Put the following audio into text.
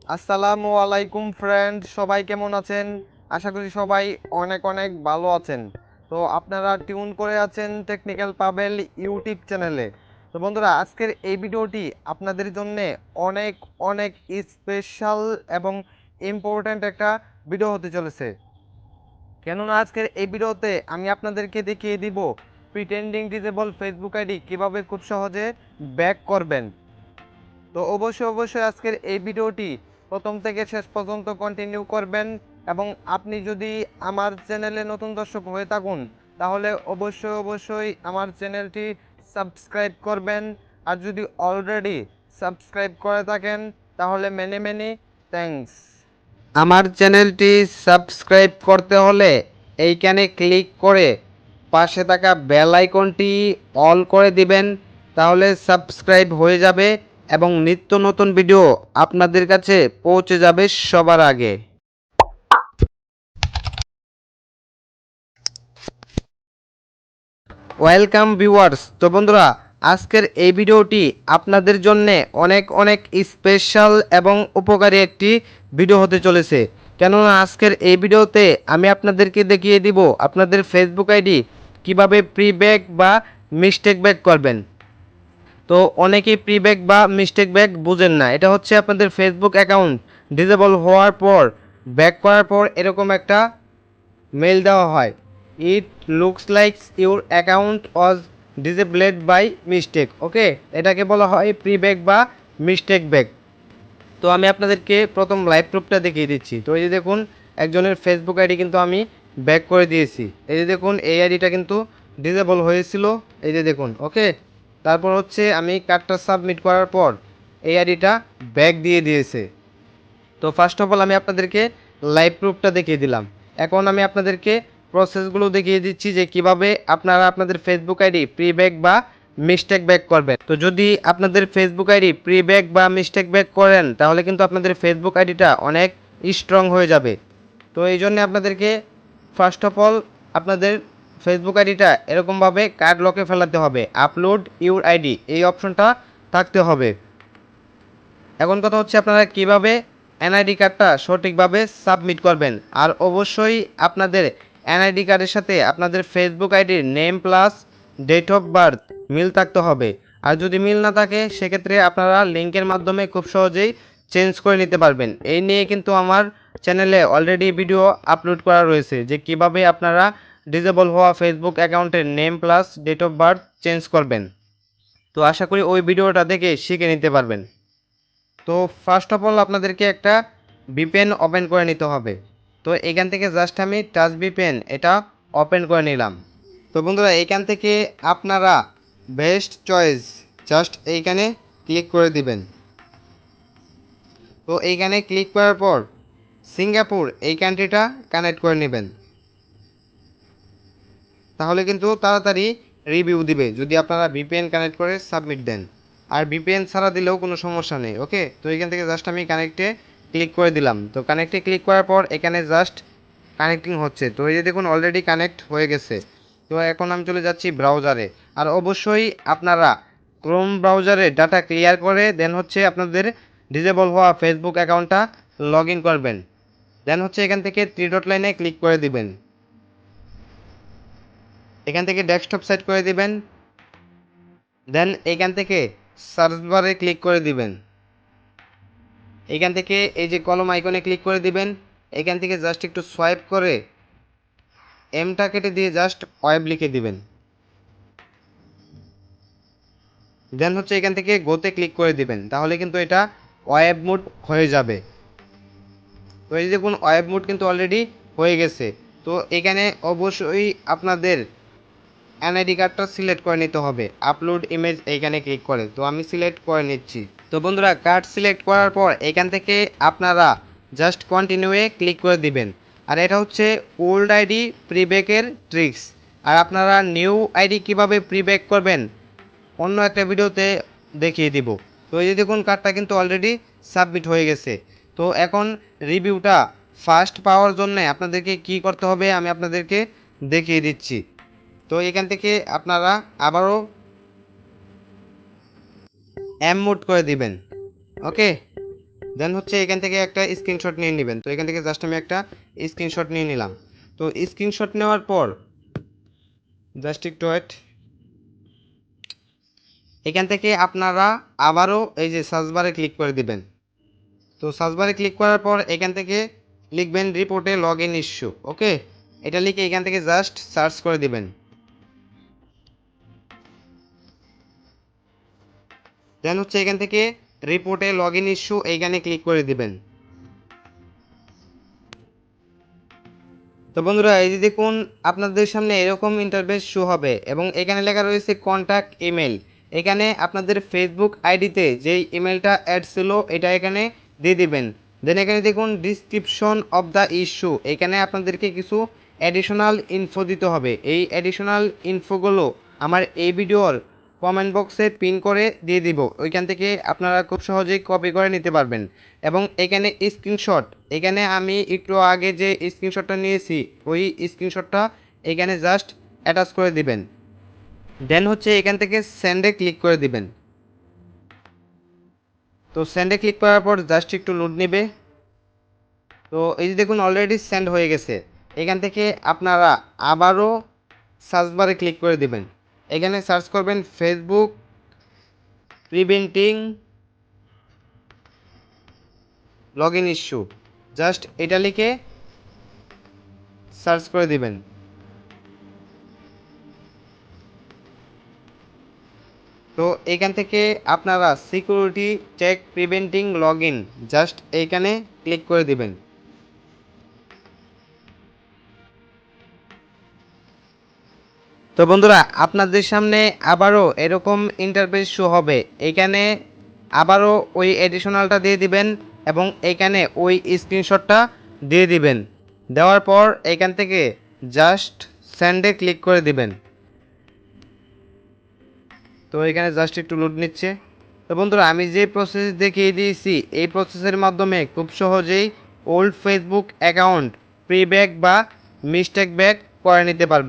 আসসালামু আলাইকুম ফ্রেন্ড, সবাই কেমন আছেন? আশা করি সবাই অনেক অনেক ভালো আছেন। তো আপনারা টিউন করে আছেন টেকনিক্যাল পাবেল ইউটিউব চ্যানেলে। তো বন্ধুরা, আজকের এই ভিডিওটি আপনাদের জন্য অনেক অনেক স্পেশাল এবং ইম্পর্ট্যান্ট একটা ভিডিও হতে চলেছে। কেননা আজকের এই ভিডিওতে আমি আপনাদেরকে দেখিয়ে দিব প্রিটেন্ডিং ডিজেবল ফেসবুক আইডি কীভাবে খুব সহজে ব্যাক করবেন। তো অবশ্যই আজকের এই ভিডিওটি প্রথম থেকে শেষ পর্যন্ত কন্টিনিউ করবেন। এবং আপনি যদি আমার চ্যানেলে নতুন দর্শক হয়ে থাকুন, তাহলে অবশ্যই আমার চ্যানেলটি সাবস্ক্রাইব করবেন। আর যদি অলরেডি সাবস্ক্রাইব করে থাকেন, তাহলে মেনি মেনি থ্যাঙ্কস। আমার চ্যানেলটি সাবস্ক্রাইব করতে হলে এইখানে ক্লিক করে পাশে থাকা বেল আইকনটি অল করে দিবেন, তাহলে সাবস্ক্রাইব হয়ে যাবে এবং নিত্য নতুন ভিডিও আপনাদের কাছে পৌঁছে যাবে সবার আগে। Welcome viewers. তো বন্ধুরা, আজকের এই ভিডিওটি আপনাদের জন্য অনেক অনেক স্পেশাল এবং উপকারী একটি ভিডিও হতে চলেছে। কেননা আজকের এই ভিডিওতে আমি আপনাদেরকে দেখিয়ে দিব আপনাদের ফেসবুক আইডি কিভাবে প্রি ব্যাক বা মিস্টেক ব্যাক করবেন। তো অনেকেই প্রি ব্যাক বা মিস্টেক ব্যাক বুঝেন না। এটা হচ্ছে আপনাদের ফেসবুক অ্যাকাউন্ট ডিসেবল হওয়ার পর ব্যাক করার পর এরকম একটা মেল দেওয়া হয়, it looks like your account was disabled by mistake. Okay, এটাকে বলা হয় প্রি ব্যাক বা মিস্টেক ব্যাক। তো আমি আপনাদেরকে প্রথম লাইভ প্রুফটা দেখিয়ে দিচ্ছি। তো এই যে দেখুন, একজনের ফেসবুক আইডি কিন্তু আমি ব্যাক করে দিয়েছি। এই যে দেখুন, এই আইডিটা কিন্তু ডিসেবল হয়েছিল। এই যে দেখুন, ওকে। তারপর হচ্ছে আমি কার্ডটা সাবমিট করার পর এই আইডিটা ব্যাক দিয়ে দিয়েছে। তো ফার্স্ট অফ অল আমি আপনাদেরকে লাইভ প্রুফটা দেখিয়ে দিলাম। এখন আমি আপনাদেরকে প্রসেসগুলো দেখিয়ে দিচ্ছি যে কিভাবে আপনারা আপনাদের ফেসবুক আইডি প্রি ব্যাক বা মিস্টেক ব্যাক করবেন। তো যদি আপনাদের ফেসবুক আইডি প্রি ব্যাক বা মিস্টেক ব্যাক করেন, তাহলে কিন্তু আপনাদের ফেসবুক আইডিটা অনেক স্ট্রং হয়ে যাবে। তো এই জন্য আপনাদেরকে ফার্স্ট অফ অল আপনাদের ফেসবুক আইডিটা এরকমভাবে কার্ড লকে ফেলাতে হবে। আপলোড ইউর আইডি এই অপশনটা থাকতে হবে। এখন কথা হচ্ছে আপনারা কিভাবে এনআইডি কার্ডটা সঠিকভাবে সাবমিট করবেন। আর অবশ্যই আপনাদের এনআইডি কার্ডের সাথে আপনাদের ফেসবুক আইডির name plus date of birth মিল থাকতে হবে। আর যদি মিল না থাকে, সেক্ষেত্রে আপনারা লিঙ্কের মাধ্যমে খুব সহজেই চেঞ্জ করে নিতে পারবেন। এই নিয়ে কিন্তু আমার চ্যানেলে অলরেডি ভিডিও আপলোড করা রয়েছে যে কিভাবে আপনারা ডিসেবল হওয়া ফেসবুক অ্যাকাউন্টের name plus date of birth change করবেন। তো আশা করি ওই ভিডিওটা দেখে শিখে নিতে পারবেন। তো ফার্স্ট অফ অল আপনাদেরকে একটা ভিপিএন ওপেন করে নিতে হবে। তো এখান থেকে জাস্ট আমি টাচ ভিপিএন এটা ওপেন করে নিলাম। তো বন্ধুরা, এইখান থেকে আপনারা বেস্ট চয়েস জাস্ট এইখানে ক্লিক করে দিবেন। তো এইখানে ক্লিক করার পর সিঙ্গাপুর এই কান্ট্রিটা কানেক্ট করে নেবেন। তাহলে কিন্তু তাড়াতাড়ি রিভিউ দিবে যদি আপনারা ভিপিএন কানেক্ট করে সাবমিট দেন। আর ভিপিএন ছাড়া দিলেও কোনো সমস্যা নেই। ওকে, তো এখান থেকে জাস্ট আমি কানেক্টে ক্লিক করে দিলাম। তো কানেক্টে ক্লিক করার পর এখানে জাস্ট কানেক্টিং হচ্ছে। তো এই যে দেখুন, অলরেডি কানেক্ট হয়ে গেছে। তো এখন আমি চলে যাচ্ছি ব্রাউজারে। আর অবশ্যই আপনারা ক্রোম ব্রাউজারে ডাটা ক্লিয়ার করে দেন হচ্ছে আপনাদের ডিসেবল হওয়া ফেসবুক অ্যাকাউন্টটা লগ ইন করবেন। দেন হচ্ছে এখান থেকে থ্রি ডট লাইনে ক্লিক করে দিবেন। এখান থেকে ডেস্কটপ সেট করে দিবেন। দেন এইখান থেকে সার্চ বারে ক্লিক করে দিবেন। এইখান থেকে এই যে কলম আইকনে ক্লিক করে দিবেন। এখান থেকে জাস্ট একটু সোয়াইপ করে এমটা কেটে দিয়ে জাস্ট ওয়েব লিখে দিবেন। দেন হচ্ছে এখান থেকে গোতে ক্লিক করে দিবেন। তাহলে কিন্তু এটা ওয়েব মোড হয়ে যাবে। তো এই দেখুন, ওয়েব মোড কিন্তু অলরেডি হয়ে গেছে। তো এখানে অবশ্যই আপনাদের এনআইডি কার্ডটা সিলেক্ট করে নিতে হবে। আপলোড ইমেজ এইখানে ক্লিক করে, তো আমি সিলেক্ট করে নিচ্ছি। তো বন্ধুরা, কার্ড সিলেক্ট করার পর এখান থেকে আপনারা জাস্ট কন্টিনিউয়ে ক্লিক করে দিবেন। আর এটা হচ্ছে ওল্ড আইডি প্রিব্যাকের ট্রিক্স। আর আপনারা নিউ আইডি কিভাবে প্রিব্যাক করবেন অন্য একটা ভিডিওতে দেখিয়ে দিব। তো এই যে দেখুন, কার্ডটা কিন্তু অলরেডি সাবমিট হয়ে গেছে। তো এখন রিভিউটা ফাস্ট পাওয়ার জন্য আপনাদেরকে কি করতে হবে আমি আপনাদেরকে দেখিয়ে দিচ্ছি। তো এখান থেকে আপনারা আবারও এম মোড করে দিবেন। ওকে, দেন হচ্ছে এখান থেকে একটা স্ক্রিনশট নিয়ে নেবেন। তো এখান থেকে জাস্ট আমি একটা স্ক্রিনশট নিয়ে নিলাম। তো স্ক্রিনশট নেওয়ার পর জাস্ট একটু ওয়েট। এখান থেকে আপনারা আবারও এই যে সার্চ বারে ক্লিক করে দিবেন। তো সার্চ বারে ক্লিক করার পর এখান থেকে লিখবেন রিপোর্টে লগ ইন ইস্যু। ওকে, এটা লিখে এখান থেকে জাস্ট সার্চ করে দিবেন। দেন হচ্ছে এখান থেকে রিপোর্টে লগ ইন ইস্যু এইখানে ক্লিক করে দিবেন। তো বন্ধুরা এই যে দেখুন আপনাদের সামনে এরকম ইন্টারফেস শো হবে এবং এখানে লেখা রয়েছে কন্ট্যাক্ট ইমেল। এখানে আপনাদের ফেসবুক আইডিতে যেই ইমেলটা অ্যাড ছিল এটা এখানে দিয়ে দিবেন। দেন এখানে দেখুন ডিসক্রিপশন অফ দ্য ইস্যু, এখানে আপনাদেরকে কিছু অ্যাডিশনাল ইনফো দিতে হবে। এই অ্যাডিশনাল ইনফোগুলো আমার এই ভিডিওর কমেন্ট বক্সে পিন করে দিয়ে দিব, ওইখান থেকে আপনারা খুব সহজেই কপি করে নিতে পারবেন। এবং এখানে স্ক্রিনশট, এখানে আমি একটু আগে যে স্ক্রিনশটটা নিয়েছি ওই স্ক্রিনশটটা এখানে জাস্ট অ্যাটাচ করে দিবেন। দেন হচ্ছে এখান থেকে সেন্ডে ক্লিক করে দিবেন। তো সেন্ডে ক্লিক করার পর জাস্ট একটু লোড নেবে। তো এই যে দেখুন অলরেডি সেন্ড হয়ে গেছে। এখান থেকে আপনারা আবারও সার্চ বারে ক্লিক করে দিবেন। এখানে সার্চ করবেন Facebook preventing log in issue, just এটা লিখে সার্চ করে দিবেন। তো এখান থেকে আপনারা security check preventing log in, just এইখানে ক্লিক করে দিবেন। তো বন্ধুরা আপনাদের সামনে আবারও এরকম ইন্টারফেস শো হবে। এইখানে আবারও ওই এডিশনালটা দিয়ে দিবেন এবং এইখানে ওই স্ক্রিনশটটা দিয়ে দিবেন। দেওয়ার পর এইখান থেকে জাস্ট সেন্ডে ক্লিক করে দিবেন। তো এখানে জাস্ট একটু লোড নিচ্ছে। তো বন্ধুরা আমি যে প্রসেস দেখিয়ে দিয়েছি এই প্রসেসের মাধ্যমে খুব সহজেই ওল্ড ফেসবুক অ্যাকাউন্ট প্রি ব্যাক বা মিস্টেক ব্যাক করে নিতে পারবেন।